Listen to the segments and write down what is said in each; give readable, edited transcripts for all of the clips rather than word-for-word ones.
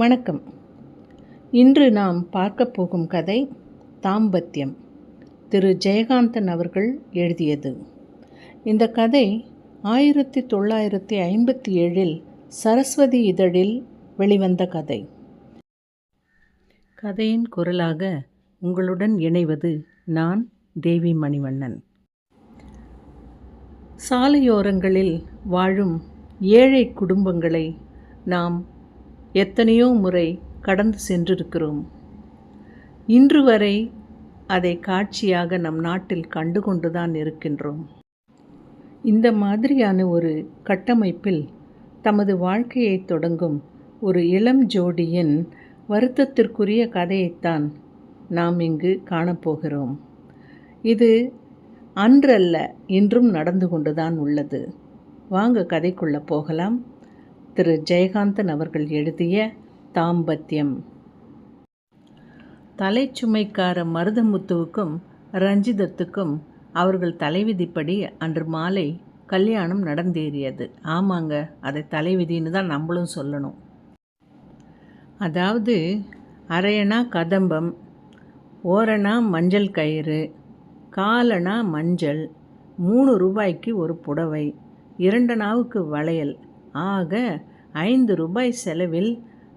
வணக்கம். இன்று நாம் பார்க்கப் போகும் கதை தாம்பத்தியம். திரு ஜெயகாந்தன் அவர்கள் எழுதியது. இந்த கதை 1957 சரஸ்வதி இதழில் வெளிவந்த கதை. கதையின் குரலாக உங்களுடன் இணைவது நான் தேவி மணிவண்ணன். சாலையோரங்களில் வாழும் ஏழை குடும்பங்களை நாம் எத்தனையோ முறை கடந்து சென்றிருக்கிறோம். இன்று வரை அதை காட்சியாக நம் நாட்டில் கண்டு கொண்டுதான் இருக்கின்றோம். இந்த மாதிரியான ஒரு கட்டமைப்பில் தமது வாழ்க்கையை தொடங்கும் ஒரு இளம் ஜோடியின் வருத்தத்திற்குரிய கதையைத்தான் நாம் இங்கு காணப்போகிறோம். இது அன்றல்ல, இன்றும் நடந்து கொண்டுதான் உள்ளது. வாங்க கதைக்குள்ளே போகலாம். திரு ஜெயகாந்தன் அவர்கள் எழுதிய தாம்பத்தியம். தலைச்சுமைக்கார மருதமுத்துவுக்கும் ரஞ்சிதத்துக்கும் அவர்கள் தலைவிதிப்படி அன்று மாலை கல்யாணம் நடந்தேறியது. ஆமாங்க, அதை தலைவிதின்னு தான் நம்மளும் சொல்லணும். அதாவது அரையணா கதம்பம், ஓரணா மஞ்சள் கயிறு, காலணா மஞ்சள், 3 ரூபாய்க்கு ஒரு புடவை, 2 நாவுக்கு வளையல், ஆக 5 ரூபாய் செலவில்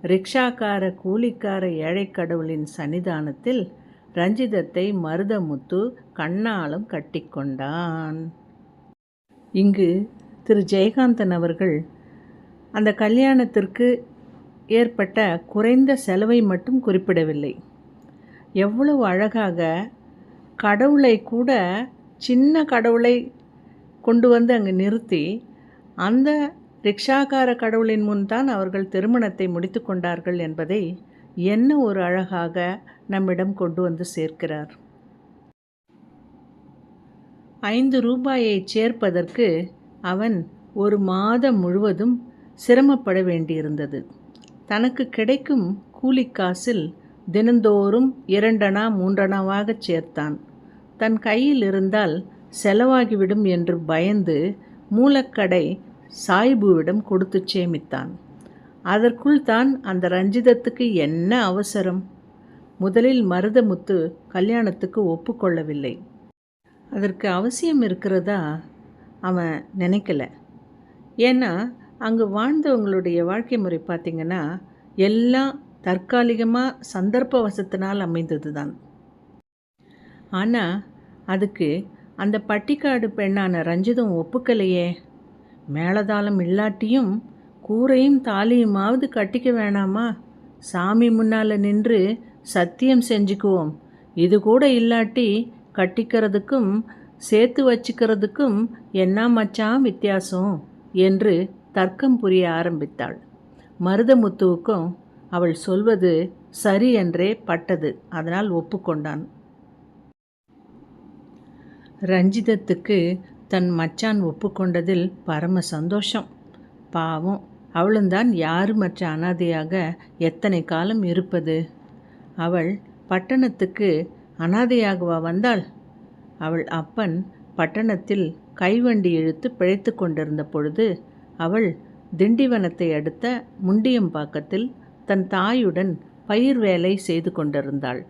ரிக்ஷாக்கார கூலிக்கார ஏழைக்கடவுளின் சன்னிதானத்தில் ரஞ்சிதத்தை மருதமுத்து கண்ணாலும் கட்டிக்கொண்டான். இங்கு திரு ஜெயகாந்தன் அவர்கள் அந்த கல்யாணத்திற்கு ஏற்பட்ட குறைந்த செலவை மட்டும் குறிப்பிடவில்லை. எவ்வளவு அழகாக கடவுளை கூட, சின்ன கடவுளை கொண்டு வந்து அங்கு நிறுத்தி அந்த ரிக்ஷாக்கார கடவுளின் முன் தான் அவர்கள் திருமணத்தை முடித்து கொண்டார்கள் என்பதை என்ன ஒரு அழகாக நம்மிடம் கொண்டு வந்து சேர்க்கிறார். 5 ரூபாயை சேர்ப்பதற்கு அவன் ஒரு மாதம் முழுவதும் சிரமப்பட வேண்டியிருந்தது. தனக்கு கிடைக்கும் கூலிக்காசில் தினந்தோறும் 2 அணா 3 அணாவாக சேர்த்தான். தன் கையில் இருந்தால் செலவாகிவிடும் என்று பயந்து மூலக்கடை சாய்புவிடம் கொடுத்து சேமித்தான். அதற்குள் தான் அந்த ரஞ்சிதத்துக்கு என்ன அவசரம்? முதலில் மருதமுத்து கல்யாணத்துக்கு ஒப்புக்கொள்ளவில்லை. அதற்கு அவசியம் இருக்கிறதா அவன் நினைக்கல. ஏன்னா அங்கு வாழ்ந்தவங்களுடைய வாழ்க்கை முறை பார்த்திங்கன்னா எல்லாம் தற்காலிகமாக சந்தர்ப்பவசத்தினால் அமைந்தது தான். ஆனால் அதுக்கு அந்த பட்டிக்காடு பெண்ணான ரஞ்சிதம் ஒப்புக்கலையே. மேளதாளம் இல்லாட்டியும் கூரையும் தாலியுமாவது கட்டிக்க வேணாமா? சாமி முன்னால் நின்று சத்தியம் செஞ்சுக்குவோம், இது கூட இல்லாட்டி கட்டிக்கிறதுக்கும் சேர்த்து வச்சுக்கிறதுக்கும் என்ன மச்சான் வித்தியாசம் என்று தர்க்கம் புரிய ஆரம்பித்தாள். மருதமுத்துவுக்கும் அவள் சொல்வது சரி என்றே பட்டது. அதனால் ஒப்புக்கொண்டான். ரஞ்சிதத்துக்கு தன் மச்சான் ஒப்புக்கொண்டதில் பரம சந்தோஷம். பாவம், அவளும்தான் யாருமற்ற அனாதையாக எத்தனை காலம் இருப்பது? அவள் பட்டணத்துக்கு அனாதையாகவா வந்தாள்? அவள் அப்பன் பட்டணத்தில் கைவண்டி இழுத்து பிழைத்து கொண்டிருந்த பொழுது அவள் திண்டிவனத்தை அடுத்த முண்டியம்பாக்கத்தில் தன் தாயுடன் பயிர் வேலை செய்து கொண்டிருந்தாள்.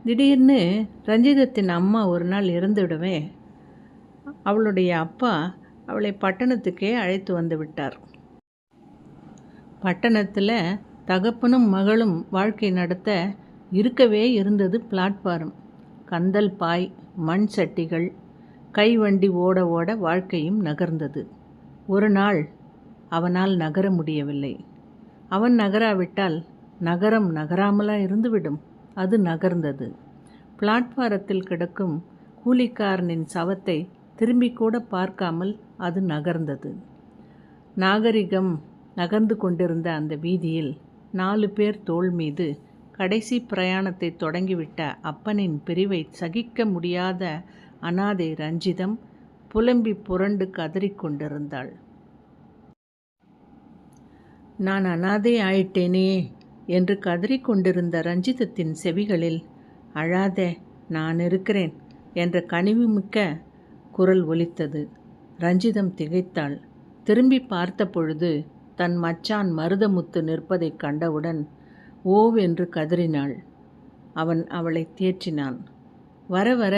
திடீர்னு ரஞ்சிதத்தின் அம்மா ஒரு நாள் இறந்துவிடவே அவளுடைய அப்பா அவளை பட்டணத்துக்கே அழைத்து வந்து விட்டார். பட்டணத்தில் தகப்பனும் மகளும் வாழ்க்கை நடத்த இருக்கவே இருந்தது பிளாட்பாரம், கந்தல் பாய், மண் சட்டிகள், கைவண்டி ஓட ஓட வாழ்க்கையும் நகர்ந்தது. ஒரு நாள் அவனால் நகர முடியவில்லை. அவன் நகராவிட்டால் நகரம் நகராமலா இருந்துவிடும். அது நகர்ந்தது. பிளாட்பாரத்தில் கிடக்கும் கூலிக்காரனின் சவத்தை திரும்பி கூட பார்க்காமல் அது நகர்ந்தது. நாகரிகம் நகர்ந்து கொண்டிருந்த அந்த வீதியில் 4 பேர் தோள் மீது கடைசி பிரயாணத்தை தொடங்கிவிட்ட அப்பனின் பிரிவை சகிக்க முடியாத அனாதை ரஞ்சிதம் புலம்பி புரண்டு கதறிக்கொண்டிருந்தாள். நான் அனாதை ஆயிட்டேனே என்று கதறிக்கொண்டிருந்த ரஞ்சிதத்தின் செவிகளில் அழாதே, நான் இருக்கிறேன் என்ற கனிவுமிக்க குரல் ஒலித்தது. ரஞ்சிதம் திகைத்தாள். திரும்பி பார்த்த பொழுது தன் மச்சான் மருதமுத்து நிற்பதைக் கண்டவுடன் ஓவென்று கதறினாள். அவன் அவளை தேற்றினான். வர வர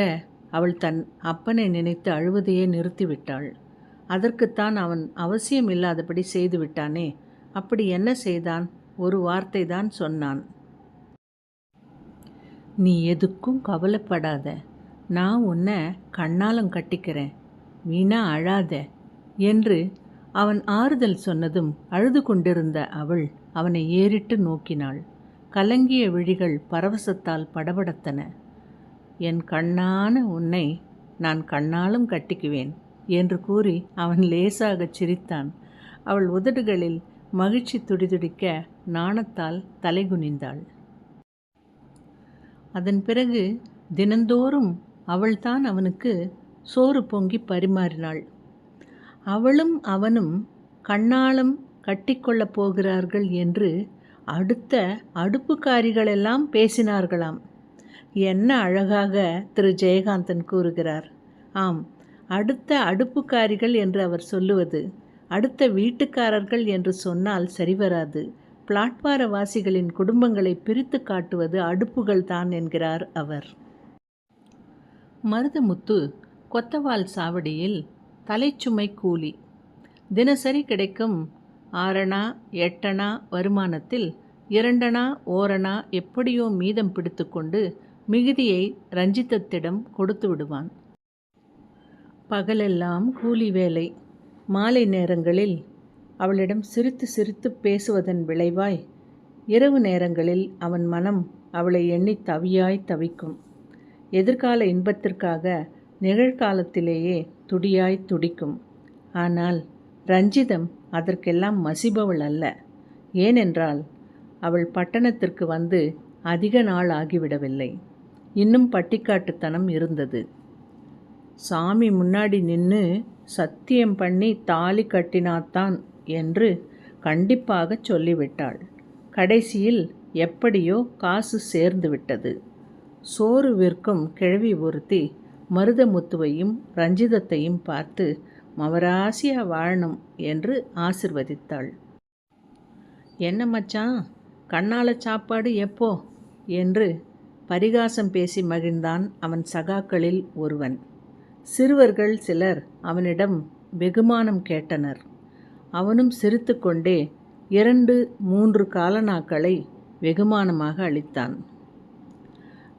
அவள் தன் அப்பனை நினைத்து அழுவதையே நிறுத்திவிட்டாள். அதற்குத்தான் அவன் அவசியம் இல்லாதபடி செய்துவிட்டானே. அப்படி என்ன செய்தான்? ஒரு வார்த்தை தான் சொன்னான். நீ எதுக்கும் கவலைப்படாத, நான் உன்னை கண்ணாலம் கட்டிக்கிறேன், வீணா அழாத என்று அவன் ஆறுதல் சொன்னதும் அழுது கொண்டிருந்த அவள் அவனை ஏறிட்டு நோக்கினாள். கலங்கிய விழிகள் பரவசத்தால் படபடத்தன. என் கண்ணான உன்னை நான் கண்ணாலும் கட்டிக்குவேன் என்று கூறி அவன் லேசாகச் சிரித்தான். அவள் உதடுகளில் மகிழ்ச்சி துடிதுடிக்க நாணத்தால் தலைகுனிந்தாள். அதன் பிறகு தினந்தோறும் அவள்தான் அவனுக்கு சோறு பொங்கி பரிமாறினாள். அவளும் அவனும் கண்ணாலம் கட்டிக்கொள்ளப் போகிறார்கள் என்று அடுத்த அடுப்புக்காரிகளெல்லாம் பேசினார்களாம். என்ன அழகாக திரு ஜெயகாந்தன் கூறுகிறார். ஆம், அடுத்த அடுப்புக்காரிகள் என்று அவர் சொல்லுவது அடுத்த வீட்டுக்காரர்கள் என்று சொன்னால் சரிவராது. பிளாட்பாரவாசிகளின் குடும்பங்களை பிரித்து காட்டுவது அடுப்புகள் தான் என்கிறார் அவர். மருதமுத்து கொத்தவால் சாவடியில் தலைச்சுமை கூலி. தினசரி கிடைக்கும் 6 8 வருமானத்தில் 2 ஓரணா எப்படியோ மீதம் பிடித்து கொண்டு மிகுதியை ரஞ்சிதத்திடம் கொடுத்து விடுவான். பகலெல்லாம் கூலி வேலை. மாலை நேரங்களில் அவளிடம் சிரித்து சிரித்து பேசுவதன் விளைவாய் இரவு நேரங்களில் அவன் மனம் அவளை எண்ணி தவியாய் தவிக்கும். எதிர்கால இன்பத்திற்காக நிகழ்காலத்திலேயே துடியாய் துடிக்கும். ஆனால் ரஞ்சிதம் அதற்கெல்லாம் மசிபவள் அல்ல. ஏனென்றால் அவள் பட்டணத்திற்கு வந்து அதிக நாள் ஆகிவிடவில்லை. இன்னும் பட்டிக்காட்டுத்தனம் இருந்தது. சாமி முன்னாடி நின்று சத்தியம் பண்ணி தாலி கட்டினாத்தான் என்று கண்டிப்பாக சொல்லிவிட்டாள். கடைசியில் எப்படியோ காசு சேர்ந்து விட்டது. சோறு விற்கும் கிழவி ஒருத்தி மருதமுத்துவையும் ரஞ்சிதத்தையும் பார்த்து மவராசியா வாழணும் என்று ஆசிர்வதித்தாள். என்ன மச்சான், கண்ணால சாப்பாடு எப்போ என்று பரிகாசம் பேசி மகிழ்ந்தான் அவன் சகாக்களில் ஒருவன். சிறுவர்கள் சிலர் அவனிடம் வெகுமானம் கேட்டனர். அவனும் சிரித்து கொண்டே 2-3 காலனாக்களை வெகுமானமாக அளித்தான்.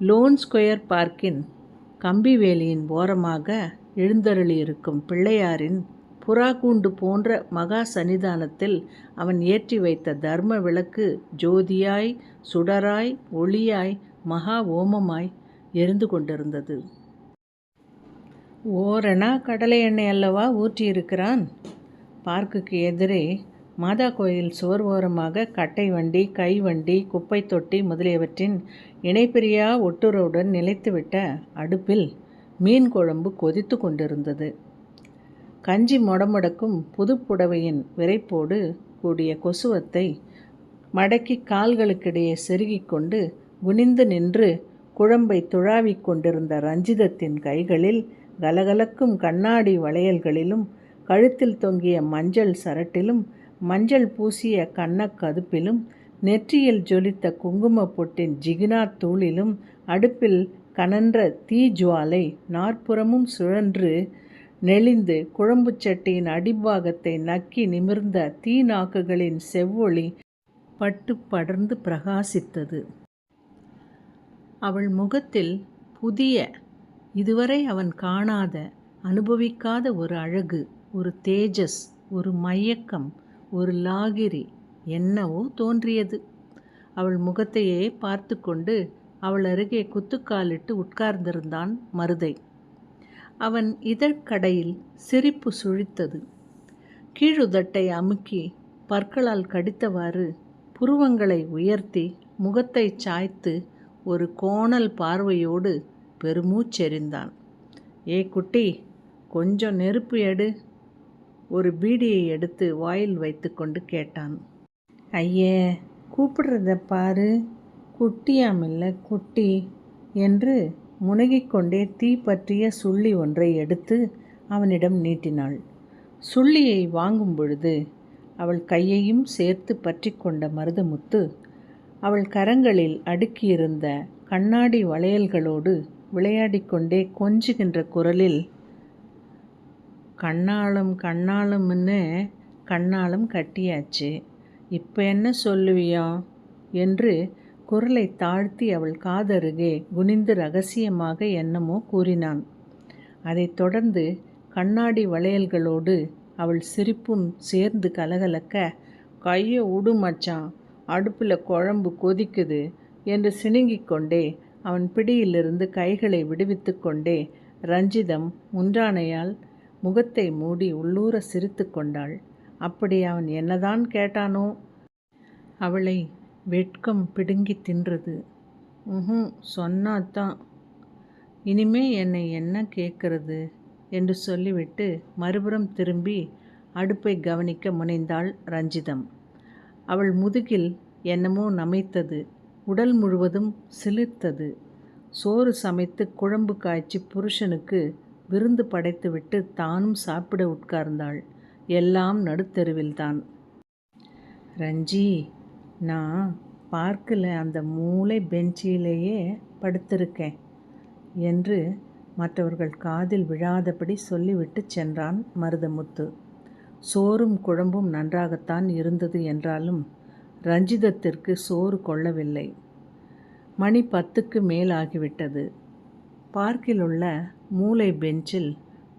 லோன் ஸ்கொயர் பார்க்கின் கம்பி வேலியின் ஓரமாக எழுந்தருளியிருக்கும் பிள்ளையாரின் புறாக்கூண்டு போன்ற மகா சன்னிதானத்தில் அவன் ஏற்றி வைத்த தர்ம விளக்கு ஜோதியாய் சுடராய் ஒளியாய் மகா ஓமமாய் எரிந்து கொண்டிருந்தது. ஓரணா கடலை எண்ணெய் அல்லவா ஊற்றியிருக்கிறான். பார்க்குக்கு எதிரே மாதா கோயில் சுவர் ஓரமாக கட்டை வண்டி, கை வண்டி, குப்பை தொட்டி முதலியவற்றின் இணைப்பிரியா ஒட்டுறவுடன் நிலைத்துவிட்ட அடுப்பில் மீன் குழம்பு கொதித்து கொண்டிருந்தது. கஞ்சி மொடமொடக்கும் புதுப்புடவையின் விரைப்போடு கூடிய கொசுவத்தை மடக்கி கால்களுக்கிடையே செருகிக் கொண்டு குனிந்து நின்று குழம்பை துழாவிக் கொண்டிருந்த ரஞ்சிதத்தின் கைகளில் கலகலக்கும் கண்ணாடி வளையல்களிலும் கழுத்தில் தொங்கிய மஞ்சள் சரட்டிலும் மஞ்சள் பூசிய கன்னக்கதுப்பிலும் நெற்றியில் ஜொலித்த குங்கும பொட்டின் ஜிகினா தூளிலும் அடுப்பில் கனன்ற தீஜுவாலை நாற்புறமும் சுழன்று நெளிந்து குழம்பு சட்டியின் அடிபாகத்தை நக்கி நிமிர்ந்த தீநாக்குகளின் செவ்வொளி பட்டு படர்ந்து பிரகாசித்தது. அவள் முகத்தில் புதிய, இதுவரை அவன் காணாத, அனுபவிக்காத ஒரு அழகு, ஒரு தேஜஸ், ஒரு மயக்கம், ஒரு லாகிரி என்னவோ தோன்றியது. அவள் முகத்தையே பார்த்து கொண்டு அவள் அருகே குத்துக்காலிட்டு உட்கார்ந்திருந்தான் மருதை. அவன் இதழ்கடையில் சிரிப்பு சுழித்தது. கீழுதட்டை அமுக்கி பற்களால் கடித்தவாறு புருவங்களை உயர்த்தி முகத்தை சாய்த்து ஒரு கோணல் பார்வையோடு பெருமூச்செறிந்தான். ஏ குட்டி, கொஞ்சம் நெருப்பு எடு. ஒரு பீடியை எடுத்து வாயில் வைத்து கொண்டு கேட்டான். ஐயே, கூப்பிடுறத பாரு, குட்டியாமில்ல குட்டி என்று முனகிக்கொண்டே தீ பற்றிய சுள்ளி ஒன்றை எடுத்து அவனிடம் நீட்டினாள். சுள்ளியை வாங்கும் பொழுது அவள் கையையும் சேர்த்து பற்றி கொண்ட மருதமுத்து அவள் கரங்களில் அடுக்கியிருந்த கண்ணாடி வளையல்களோடு விளையாடிக்கொண்டே கொஞ்சுகின்ற குரலில், கண்ணாலம் கண்ணாலம்னு கண்ணாலம் கட்டியாச்சு, இப்போ என்ன சொல்லுவியோ என்று குரலை தாழ்த்தி அவள் காதருகே குனிந்து ரகசியமாக என்னமோ கூறினான். அதைத் தொடர்ந்து கண்ணாடி வளையல்களோடு அவள் சிரிப்பும் சேர்ந்து கலகலக்க, கையை உடு மச்சான், அடுப்பில் குழம்பு கொதிக்குது என்று சிணுங்கிக் கொண்டே அவன் பிடியிலிருந்து கைகளை விடுவித்து கொண்டே ரஞ்சிதம் முன்றானையால் முகத்தை மூடி உள்ளூர சிரித்து கொண்டாள். அப்படி அவன் என்னதான் கேட்டானோ? அவளை வெட்கம் பிடுங்கி தின்றது. சொன்னாதான். இனிமே என்னை என்ன கேட்கறது என்று சொல்லிவிட்டு மறுபுறம் திரும்பி அடுப்பை கவனிக்க முனைந்தாள் ரஞ்சிதம். அவள் முதுகில் என்னமோ நமைத்தது. உடல் முழுவதும் சிலிர்த்தது. சோறு சமைத்து குழம்பு காய்ச்சி புருஷனுக்கு விருந்து படைத்துவிட்டு தானும் சாப்பிட உட்கார்ந்தாள். எல்லாம் நடுத்தெருவில்தான். ரஞ்சி, நான் பார்க்கில் அந்த மூளை பெஞ்சிலேயே படுத்திருக்கேன் என்று மற்றவர்கள் காதில் விழாதபடி சொல்லிவிட்டு சென்றான் மருதமுத்து. சோறும் குழம்பும் நன்றாகத்தான் இருந்தது என்றாலும் ரஞ்சிதத்திற்கு சோறு கொள்ளவில்லை. மணி 10க்கு மேலாகிவிட்டது. பார்க்கில் உள்ள மூளை பெஞ்சில்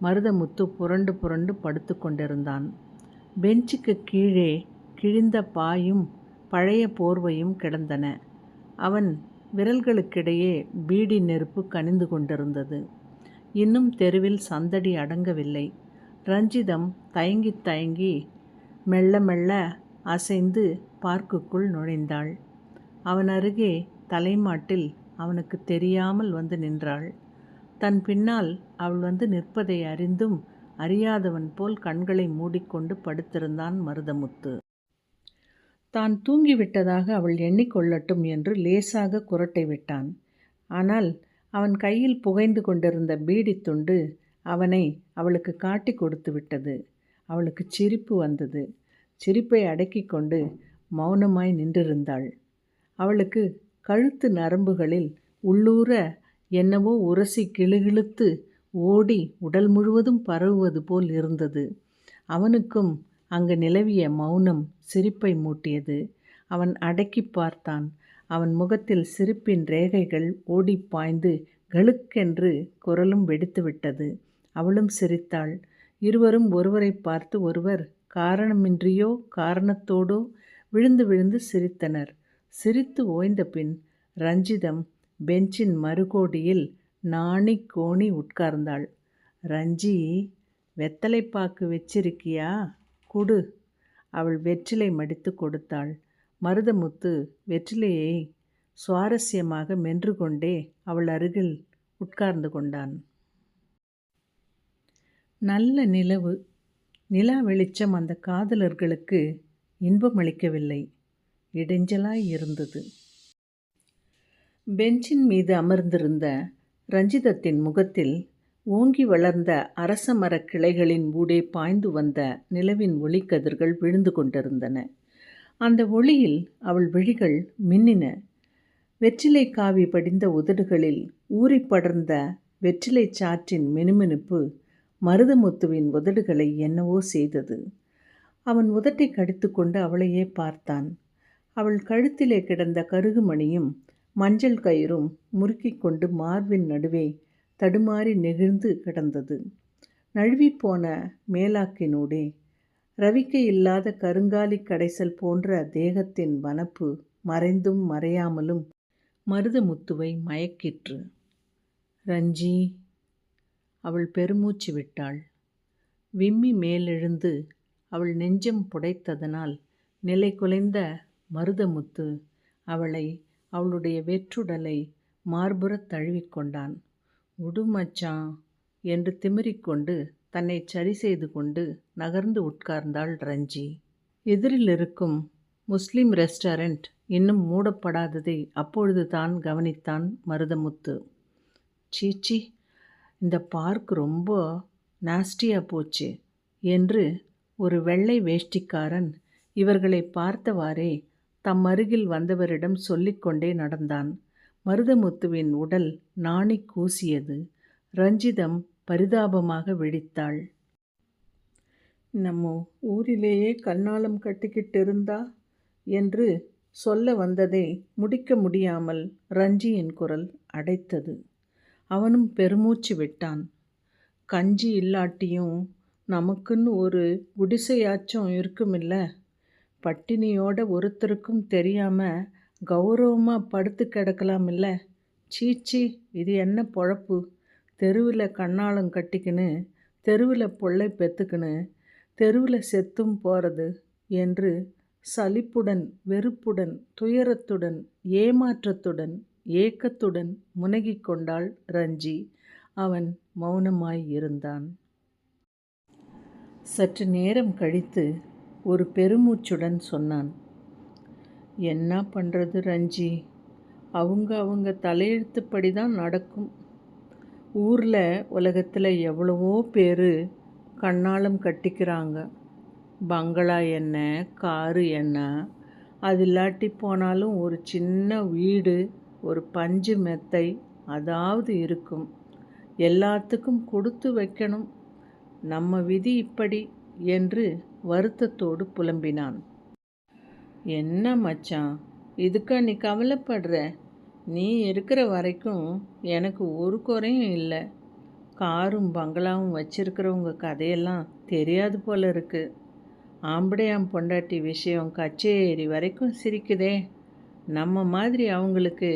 மருதமுத்து புரண்டு புரண்டு படுத்து கொண்டிருந்தான். பெஞ்சுக்கு கீழே கிழிந்த பாயும் பழைய போர்வையும் கிடந்தன. அவன் விரல்களுக்கிடையே பீடி நெருப்பு கனிந்து கொண்டிருந்தது. இன்னும் தெருவில் சந்தடி அடங்கவில்லை. ரஞ்சிதம் தயங்கி தயங்கி மெல்ல மெல்ல அசைந்து பார்க்குக்குள் நுழைந்தாள். அவன் அருகே தலைமாட்டில் அவனுக்கு தெரியாமல் வந்து நின்றாள். தன் பின்னால் அவள் வந்து நிற்பதை அறிந்தும் அறியாதவன் போல் கண்களை மூடிக்கொண்டு படுத்திருந்தான் மருதமுத்து. தான் தூங்கிவிட்டதாக அவள் எண்ணிக்கொள்ளட்டும் என்று லேசாக குரட்டை விட்டான். ஆனால் அவன் கையில் புகைந்து கொண்டிருந்த பீடி துண்டு அவனை அவளுக்கு காட்டி கொடுத்து விட்டது. அவளுக்கு சிரிப்பு வந்தது. சிரிப்பை அடக்கி கொண்டு மௌனமாய் நின்றிருந்தாள். அவளுக்கு கழுத்து நரம்புகளில் உள்ளூர என்னவோ உரசி கிளுகிழுத்து ஓடி உடல் முழுவதும் பரவுவது போல் இருந்தது. அவனுக்கும் அங்கு நிலவிய மௌனம் சிரிப்பை மூட்டியது. அவன் அடக்கி பார்த்தான். அவன் முகத்தில் சிரிப்பின் ரேகைகள் ஓடி பாய்ந்து கழுக்கென்று குரலும் வெடித்துவிட்டது. அவளும் சிரித்தாள். இருவரும் ஒருவரை பார்த்து ஒருவர் காரணமின்றியோ காரணத்தோடோ விழுந்து விழுந்து சிரித்தனர். சிரித்து ஓய்ந்த பின் ரஞ்சிதம் பெஞ்சின் மறுகோடியில் நாணி கோணி உட்கார்ந்தாள். ரஞ்சி, வெத்தலைப்பாக்கு வச்சிருக்கியா? குடு. அவள் வெற்றிலை மடித்து கொடுத்தாள். மருதமுத்து வெற்றிலையை சுவாரஸ்யமாக மென்று கொண்டே அவள் அருகில் உட்கார்ந்து கொண்டான். நல்ல நிலவு. நிலா வெளிச்சம் அந்த காதலர்களுக்கு இன்பமளிக்கவில்லை, இடைஞ்சலாய் இருந்தது. பெஞ்சின் மீது அமர்ந்திருந்த ரஞ்சிதத்தின் முகத்தில் ஓங்கி வளர்ந்த அரச மரக் கிளைகளின் ஊடே பாய்ந்து வந்த நிலவின் ஒளிக்கதிர்கள் விழுந்து கொண்டிருந்தன. அந்த ஒளியில் அவள் விழிகள் மின்னின. வெற்றிலை காவி படிந்த உதடுகளில் ஊறி படர்ந்த வெற்றிலை சாற்றின் மினுமினுப்பு மருதமுத்துவின் உதடுகளை என்னவோ செய்தது. அவன் உதட்டை கடித்து கொண்டு அவளையே பார்த்தான். அவள் கழுத்திலே கிடந்த கருகுமணியும் மஞ்சள் கயிறும் முறுக்கிக் கொண்டு மார்பின் நடுவே தடுமாறி நெகிழ்ந்து கிடந்தது. நழுவிப்போன மேலாக்கினூடே ரவிக்கை இல்லாத கருங்காலி கடைசல் போன்ற தேகத்தின் வனப்பு மறைந்தும் மறையாமலும் மருதமுத்துவை மயக்கிற்று. ரஞ்சி, அவள் பெருமூச்சு விட்டாள். விம்மி மேலெழுந்து அவள் நெஞ்சம் புடைத்ததனால் நிலை குலைந்த மருதமுத்து அவளை அவளுடைய வெற்றுடலை மார்புறத் தழுவிக்கொண்டான். உடுமச்சான் என்று திமிரிக்கொண்டு தன்னை சரி செய்து கொண்டு நகர்ந்து உட்கார்ந்தாள் ரஞ்சி. எதிரில் இருக்கும் முஸ்லிம் ரெஸ்டாரண்ட் இன்னும் மூடப்படாததை அப்பொழுது தான் கவனித்தான் மருதமுத்து. சீச்சி, இந்த பார்க் ரொம்ப நாஸ்டியாக போச்சு என்று ஒரு வெள்ளை வேஷ்டிக்காரன் இவர்களை பார்த்தவாறே தம் அருகில் வந்தவரிடம் சொல்லிக்கொண்டே நடந்தான். மருதமுத்துவின் உடல் நாணி கூசியது. ரஞ்சிதம் பரிதாபமாக விழித்தாள். நம்ம ஊரிலேயே கண்ணாலம் கட்டிக்கிட்டு இருந்தா என்று சொல்ல வந்ததை முடிக்க முடியாமல் ரஞ்சியின் குரல் அடைத்தது. அவனும் பெருமூச்சு விட்டான். கஞ்சி இல்லாட்டியும் நமக்குன்னு ஒரு குடிசையாச்சும் இருக்குமில்ல. பட்டினியோட ஒருத்தருக்கும் தெரியாம கௌரவமாக படுத்து கிடக்கலாமில்ல. சீச்சி, இது என்ன பொழப்பு? தெருவில் கண்ணாலம் கட்டிக்கின்னு, தெருவில் பொள்ளை பெற்றுக்கின்னு, தெருவில் செத்தும் போகிறது என்று சலிப்புடன், வெறுப்புடன், துயரத்துடன், ஏமாற்றத்துடன், ஏக்கத்துடன் முனகிக் கொண்டாள் ரஞ்சி. அவன் மௌனமாய் இருந்தான். சற்று நேரம் கழித்து ஒரு பெருமூச்சுடன் சொன்னான். என்ன பண்ணுறது ரஞ்சி, அவங்க தலையெழுத்துப்படி தான் நடக்கும். ஊரில் உலகத்தில் எவ்வளவோ பேர் கண்ணாலம் கட்டிக்கிறாங்க. பங்களா என்ன, காரு என்ன, அது இல்லாட்டி போனாலும் ஒரு சின்ன வீடு, ஒரு பஞ்சு மெத்தை அதாவது இருக்கும். எல்லாத்துக்கும் கொடுத்து வைக்கணும். நம்ம விதி இப்படி என்று வருத்தத்தோடு புலம்பினான். என்ன மச்சான், இதுக்கா நீ கவலைப்படுற? நீ இருக்கிற வரைக்கும் எனக்கு ஒரு குறையும் இல்லை. காரும் பங்களாவும் வச்சிருக்கிறவங்க கதையெல்லாம் தெரியாது போல இருக்கு. ஆம்படையாம் பொண்டாட்டி விஷயம் கச்சேரி வரைக்கும் சிரிக்குதே. நம்ம மாதிரி அவங்களுக்கு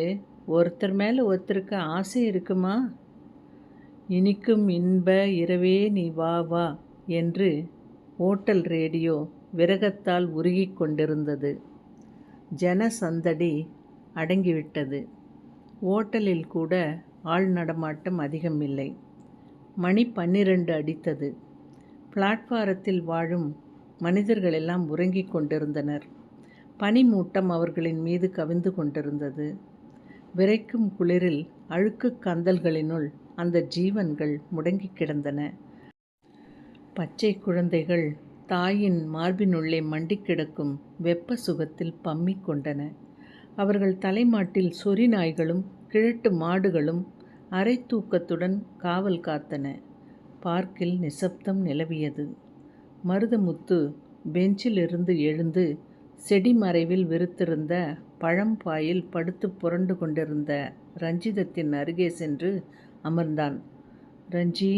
ஒருத்தர் மேலே ஒருத்தருக்கு ஆசை இருக்குமா? இனிக்கும் இன்ப இரவே நீ வா வா என்று ஓட்டல் ரேடியோ விரகத்தால் உருகி கொண்டிருந்தது. ஜனசந்தடி அடங்கிவிட்டது. ஓட்டலில் கூட ஆள் நடமாட்டம் அதிகமில்லை. மணி 12 அடித்தது. பிளாட்பாரத்தில் வாழும் மனிதர்களெல்லாம் உறங்கிக் கொண்டிருந்தனர். பனிமூட்டம் அவர்களின் மீது கவிந்து கொண்டிருந்தது. விரைக்கும் குளிரில் அழுக்கு கந்தல்களினுள் அந்த ஜீவன்கள் முடங்கி கிடந்தன. பச்சை குழந்தைகள் தாயின் மார்பினுள்ளே மண்டி கிடக்கும் வெப்ப சுகத்தில் பம்மிக் கொண்டன. அவர்கள் தலைமாட்டில் சொறி நாய்களும் கிழட்டு மாடுகளும் அரை தூக்கத்துடன் காவல் காத்தன. பார்க்கில் நிசப்தம் நிலவியது. மருதமுத்து பெஞ்சிலிருந்து எழுந்து செடி மறைவில் விரித்திருந்த பழம்பாயில் படுத்து புரண்டு கொண்டிருந்த ரஞ்சிதத்தின் அருகே சென்று அமர்ந்தான். ரஞ்சி,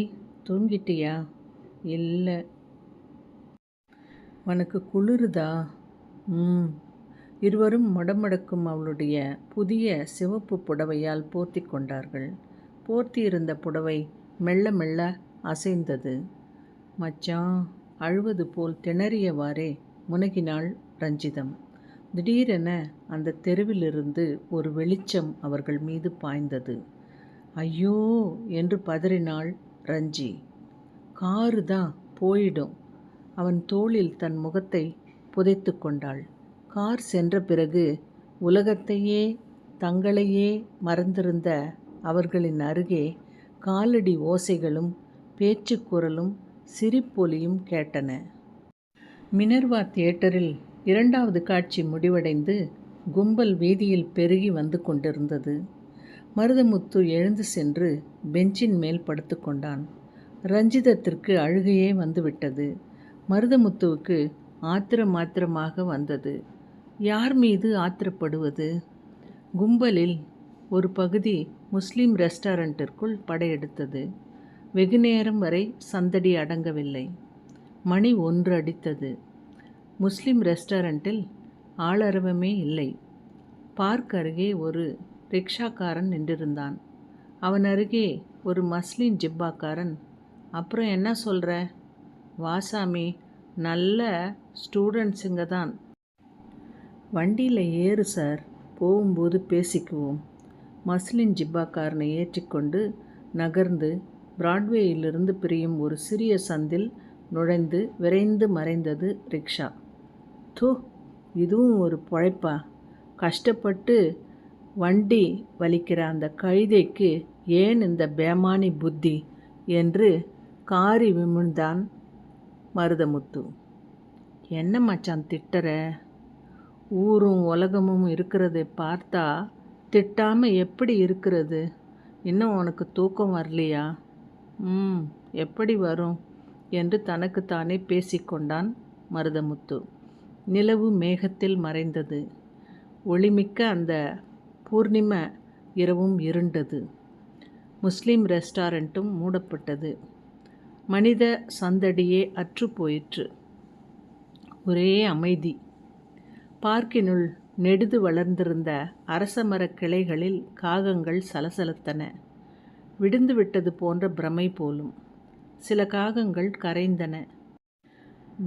தூங்கிட்டியா? இல்லை. உனக்கு குளிருதா? இருவரும் மடமடக்கும் அவளுடைய புதிய சிவப்பு புடவையால் போர்த்தி கொண்டார்கள். போர்த்தியிருந்த புடவை மெல்ல மெல்ல அசைந்தது. மச்சான், அழுவது போல் திணறியவாறே முனகினாள் ரஞ்சிதம். திடீரென அந்த தெருவிலிருந்து ஒரு வெளிச்சம் அவர்கள் மீது பாய்ந்தது. ஐயோ என்று பதறினாள் ரஞ்சி. காரு தான் போயிடும். அவன் தோளில் தன் முகத்தை புதைத்து கொண்டாள். கார் சென்ற பிறகு உலகத்தையே தங்களையே மறந்திருந்த அவர்களின் அருகே காலடி ஓசைகளும் பேச்சுக்குரலும் சிரிப்பொலியும் கேட்டன. மினர்வா தியேட்டரில் 2வது காட்சி முடிவடைந்து கும்பல் வீதியில் பெருகி வந்து கொண்டிருந்தது. மருதமுத்து எழுந்து சென்று பெஞ்சின் மேல் படுத்து கொண்டான். ரஞ்சிதத்திற்கு அழுகையே வந்துவிட்டது. மருதமுத்துவுக்கு ஆத்திரமாக வந்தது. யார் மீது ஆத்திரப்படுவது? கும்பலில் ஒரு பகுதி முஸ்லீம் ரெஸ்டாரண்ட்டிற்குள் படையெடுத்தது. வெகுநேரம் வரை சந்தடி அடங்கவில்லை. மணி 1 அடித்தது. முஸ்லீம் ரெஸ்டாரண்ட்டில் ஆளரவமே இல்லை. பார்க் அருகே ஒரு ரிக்ஷாக்காரன் நின்றிருந்தான். அவன் அருகே ஒரு மஸ்லின் ஜிப்பாக்காரன். அப்புறம் என்ன சொல்கிற? வாசாமி, நல்ல ஸ்டூடெண்ட்ஸுங்க தான். வண்டியில் ஏறு சார், போகும்போது பேசிக்குவோம். மஸ்லின் ஜிப்பாக்காரனை ஏற்றிக்கொண்டு நகர்ந்து பிராட்வேயிலிருந்து பிரியும் ஒரு சிறிய சந்தில் நுழைந்து விரைந்து மறைந்தது ரிக்ஷா. தோ, இதுவும் ஒரு பொழைப்பா? கஷ்டப்பட்டு வண்டி வலிக்கிற அந்த கழுதைக்கு ஏன் இந்த பேமானி புத்தி என்று காரி விமிழ்ந்தான் மருதமுத்து. என்ன மச்சான் திட்டுற? ஊரும் உலகமும் இருக்கிறதை பார்த்தா திட்டாமல் எப்படி இருக்கிறது? இன்னும் உனக்கு தூக்கம் வரலையா? எப்படி வரும் என்று தனக்குத்தானே பேசிக்கொண்டான் மருதமுத்து. நிலவு மேகத்தில் மறைந்தது. ஒளிமிக்க அந்த பூர்ணிம இரவும் இருண்டது. முஸ்லீம் ரெஸ்டாரண்ட்டும் மூடப்பட்டது. மனித சந்தடியே அற்று போயிற்று. ஒரே அமைதி. பார்க்கினுள் நெடுது வளர்ந்திருந்த அரசமரக் கிளைகளில் காகங்கள் சலசலத்தன. விடிந்து விட்டது போன்ற பிரமை போலும். சில காகங்கள் கரைந்தன.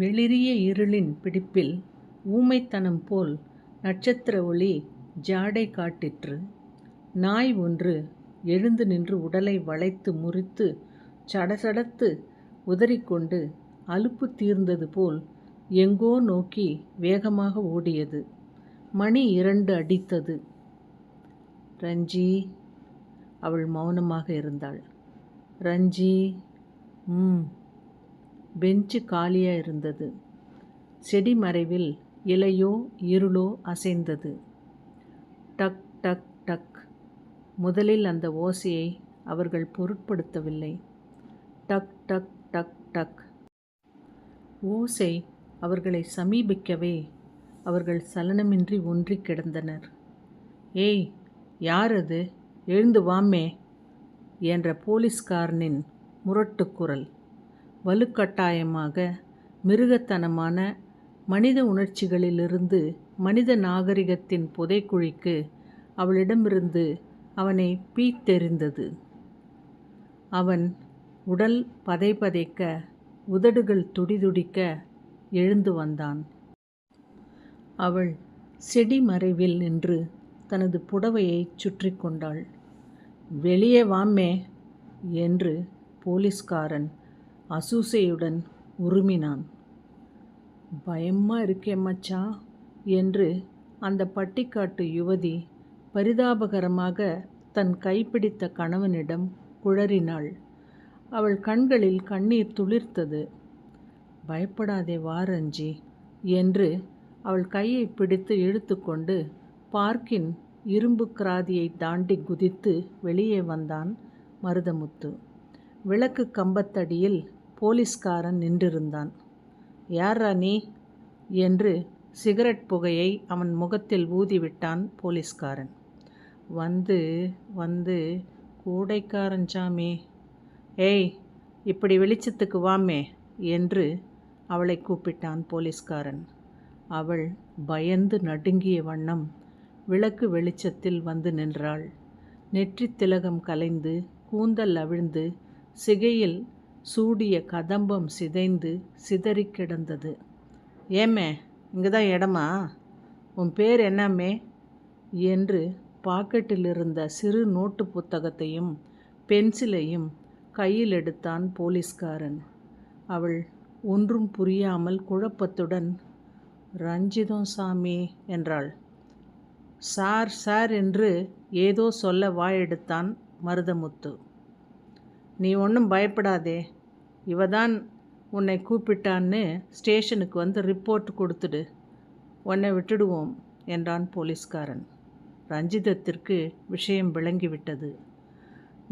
வெளிரிய இருளின் பிடிப்பில் ஊமைத்தனம் போல் நட்சத்திர ஒளி ஜாடை காட்டிற்று. நாய் ஒன்று எழுந்து நின்று உடலை வளைத்து முறித்து சடசடத்து உதறிக்கொண்டு அலுப்பு தீர்ந்தது போல் எங்கோ நோக்கி வேகமாக ஓடியது. மணி 2 அடித்தது. ரஞ்சி. அவள் மௌனமாக இருந்தாள். ரஞ்சி. பெஞ்சு காலியாக இருந்தது. செடி மறைவில் இலையோ இருளோ அசைந்தது. டக் டக் டக். முதலில் அந்த ஓசையை அவர்கள் பொருட்படுத்தவில்லை. டக் டக் டக் டக். ஓசை அவர்களை சமீபிக்கவே அவர்கள் சலனமின்றி ஒன்றி கிடந்தனர். ஏய், யார் அது? எழுந்து வாமே என்ற போலீஸ்காரனின் முரட்டு குரல் வலுக்கட்டாயமாக மிருகத்தனமான மனித உணர்ச்சிகளிலிருந்து மனித நாகரிகத்தின் புதைக்குழிக்கு அவளிடமிருந்து அவனை பீத்தெறிந்தது. அவன் உடல் பதைபதைக்க, உதடுகள் துடிதுடிக்க எழுந்து வந்தான். அவள் செடி மறைவில் நின்று தனது புடவையை சுற்றி கொண்டாள். வெளியே வாமே என்று போலீஸ்காரன் அசூசையுடன் உருமினான். பயமா இருக்கே மச்சான் என்று அந்த பட்டிக்காட்டு யுவதி பரிதாபகரமாக தன் கைப்பிடித்த கணவனிடம் குழறினாள். அவள் கண்களில் கண்ணீர் துளிர்த்தது. பயப்படாதே வா ரஞ்சி என்று அவள் கையை பிடித்து இழுத்துக்கொண்டு பார்க்கின் இரும்பு கிராதியை தாண்டி குதித்து வெளியே வந்தான் மருதமுத்து. விளக்கு கம்பத்தடியில் போலீஸ்காரன் நின்றிருந்தான். யாரா நீ என்று சிகரெட் புகையை அவன் முகத்தில் ஊதிவிட்டான் போலீஸ்காரன். வந்து கூடைக்காரன் சாமி. ஏய், இப்படி வெளிச்சத்துக்கு வாமே என்று அவளை கூப்பிட்டான் போலீஸ்காரன். அவள் பயந்து நடுங்கிய வண்ணம் விளக்கு வெளிச்சத்தில் வந்து நின்றாள். நெற்றி திலகம் கலைந்து கூந்தல் அவிழ்ந்து சிகையில் சூடிய கதம்பம் சிதைந்து சிதறி கிடந்தது. ஏமே, இங்கே தான் இடமா? உன் பேர் என்னமே என்று பாக்கெட்டில் இருந்த சிறு நோட்டு புத்தகத்தையும் பென்சிலையும் கையில் எடுத்தான் போலீஸ்காரன். அவள் ஒன்றும் புரியாமல் குழப்பத்துடன் ரஞ்சிதம் சாமி என்றாள். சார் சார் என்று ஏதோ சொல்ல வாயெடுத்தான் மருதமுத்து. நீ ஒன்றும் பயப்படாதே, இவதான் உன்னை கூப்பிட்டான்னு ஸ்டேஷனுக்கு வந்து ரிப்போர்ட் கொடுத்துடு, உன்னை விட்டுடுவோம் என்றான் போலீஸ்காரன். ரஞ்சிதத்திற்கு விஷயம் விளங்கிவிட்டது.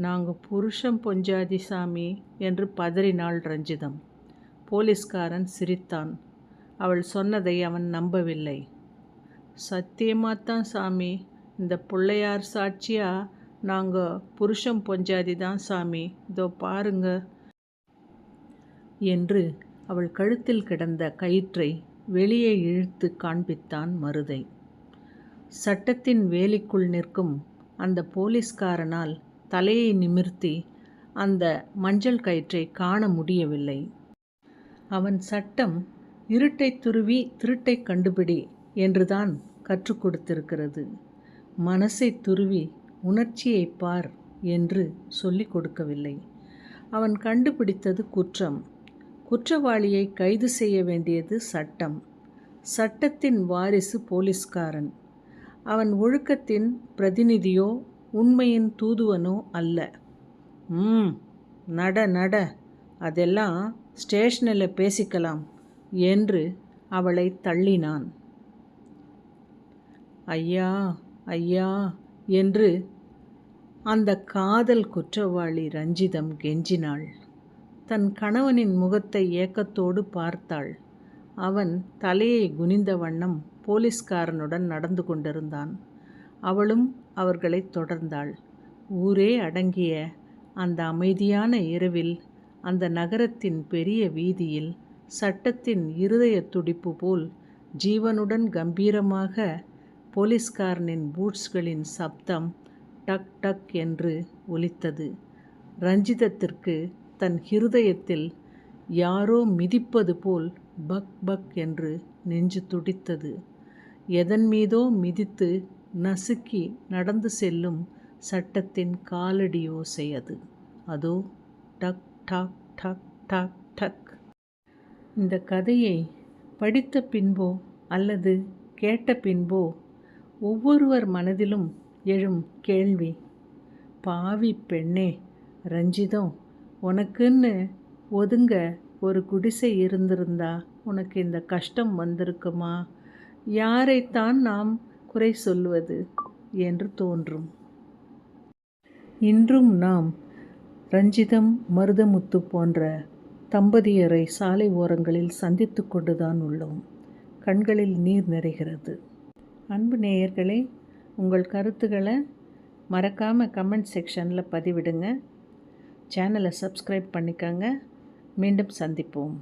நாங்கள் புருஷன் பொஞ்சாதி சாமி என்று பதறினாள் ரஞ்சிதம். போலீஸ்காரன் சிரித்தான். அவள் சொன்னதை அவன் நம்பவில்லை. சத்தியமாகத்தான் சாமி, இந்த பிள்ளையார் சாட்சியா நாங்கள் புருஷன் பொஞ்சாதி தான் சாமி, இதோ பாருங்க என்று அவள் கழுத்தில் கிடந்த கயிற்றை வெளியே இழுத்து காண்பித்தான் மருதை. சட்டத்தின் வேலிக்குள் நிற்கும் அந்த போலீஸ்காரனால் தலையை நிமிர்த்தி அந்த மஞ்சள் கயிற்றை காண முடியவில்லை. அவன் சட்டம் இருட்டை துருவி திருட்டை கண்டுபிடி என்றுதான் கற்றுக் கொடுத்திருக்கிறது. மனசை துருவி உணர்ச்சியை பார் என்று சொல்லிக் கொடுக்கவில்லை. அவன் கண்டுபிடித்தது குற்றம். குற்றவாளியை கைது செய்ய வேண்டியது சட்டம். சட்டத்தின் வாரிசு போலீஸ்காரன். அவன் ஒழுக்கத்தின் பிரதிநிதியோ உண்மையின் தூதுவனோ அல்ல. நட அதெல்லாம் ஸ்டேஷனில் பேசிக்கலாம் என்று அவளை தள்ளினான். ஐயா ஐயா என்று அந்த காதல் குற்றவாளி ரஞ்சிதம் கெஞ்சினாள். தன் கணவனின் முகத்தை ஏக்கத்தோடு பார்த்தாள். அவன் தலையை குனிந்த வண்ணம் போலீஸ்காரனுடன் நடந்து கொண்டிருந்தான். அவளும் அவர்களை தொடர்ந்தாள். ஊரே அடங்கிய அந்த அமைதியான இரவில் அந்த நகரத்தின் பெரிய வீதியில் சட்டத்தின் இருதய துடிப்பு போல் ஜீவனுடன் கம்பீரமாக போலீஸ்காரனின் பூட்ஸ்களின் சப்தம் டக் டக் என்று ஒலித்தது. ரஞ்சிதத்திற்கு தன் இருதயத்தில் யாரோ மிதிப்பது போல் பக் பக் என்று நெஞ்சு துடித்தது. எதன் மீதோ மிதித்து நசுக்கி நடந்து செல்லும் சட்டத்தின் காலடி ஓசை அது. அதோ டக் டாக் டக் டக் டக். இந்த கதையை படித்த பின்போ அல்லது கேட்ட பின்போ ஒவ்வொருவர் மனதிலும் எழும் கேள்வி, பாவி பெண்ணே ரஞ்சிதம், உனக்குன்னு ஒதுங்க ஒரு குடிசை இருந்திருந்தா உனக்கு இந்த கஷ்டம் வந்திருக்குமா? யாரைத்தான் நாம் குறை சொல்வது என்று தோன்றும். இன்றும் நாம் ரஞ்சிதம் மருதமுத்து போன்ற தம்பதியரை சாலை ஓரங்களில் சந்தித்து கொண்டுதான் உள்ளோம். கண்களில் நீர் நிறைகிறது. அன்பு நேயர்களே, உங்கள் கருத்துக்களை மறக்காமல் கமெண்ட் செக்ஷனில் பதிவிடுங்க. சேனலை சப்ஸ்கிரைப் பண்ணிக்கங்க. மீண்டும் சந்திப்போம்.